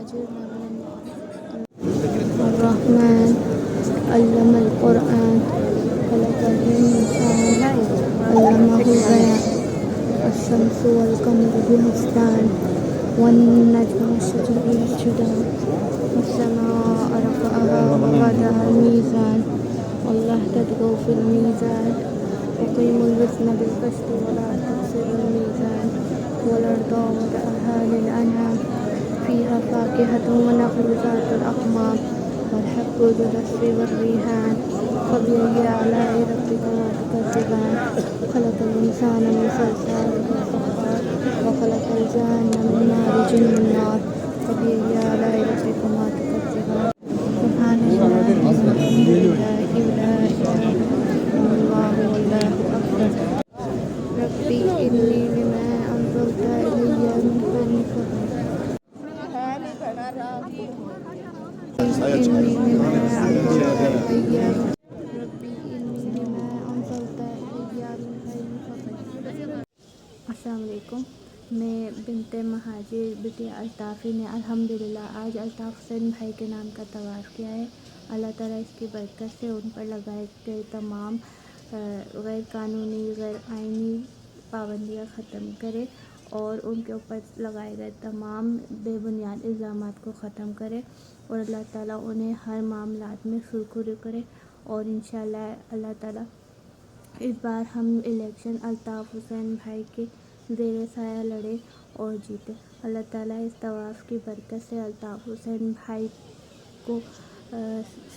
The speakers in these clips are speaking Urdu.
وأجرنا من النار. الرحمن علم القرآن خلق الإنسان علمه البيان. الشمس والقمر بحسبان والنجم والشجر يسجدان والسماء رفعها ووضع الميزان والله تطغوا في الميزان وقيموا الوزن بالقسط ولا تخسروا الميزان والأرض وضعها للأنعام فيها فاكهة ونخل ذات الأكمام والحب ذو العصف والريحان فبأي آلاء ربكما تكذبان خلق الإنسان من صلصال كالفخار وخلق الجان من مارج من نار فبأي آلاء ربكما تكذبان سبحان الله والحمد لله ولا إله إلا الله والله أكبر ربي إني لما أنزلت إلي من خير فقير السلام علیکم. میں بنت مہاجر بیٹی الطافی نے الحمدللہ آج الطاف حسین بھائی کے نام کا طواف کیا ہے. اللہ تعالیٰ اس کی برکت سے ان پر لگائے گئے تمام غیر قانونی غیر آئینی پابندیاں ختم کرے اور ان کے اوپر لگائے گئے تمام بے بنیاد الزامات کو ختم کرے اور اللہ تعالیٰ انہیں ہر معاملات میں سرخرو کرے اور انشاءاللہ اللہ تعالیٰ اس بار ہم الیکشن الطاف حسین بھائی کے زیر سایہ لڑے اور جیتے. اللہ تعالیٰ اس طواف کی برکت سے الطاف حسین بھائی کو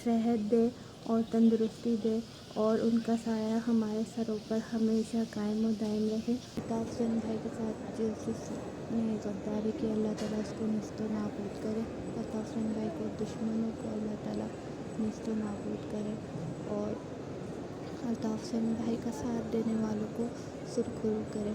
صحت دے اور تندرستی دے اور ان کا سایہ ہمارے سروں پر ہمیشہ قائم و دائم رہے. الطاف حسین بھائی کے ساتھ جس نے غداری کی اللہ تعالیٰ اس کو نیست و نابود کرے. الطاف حسین بھائی کو دشمنوں کو اللہ تعالیٰ نیست و نابود کرے اور الطاف حسین بھائی کا ساتھ دینے والوں کو سرخرو کرے.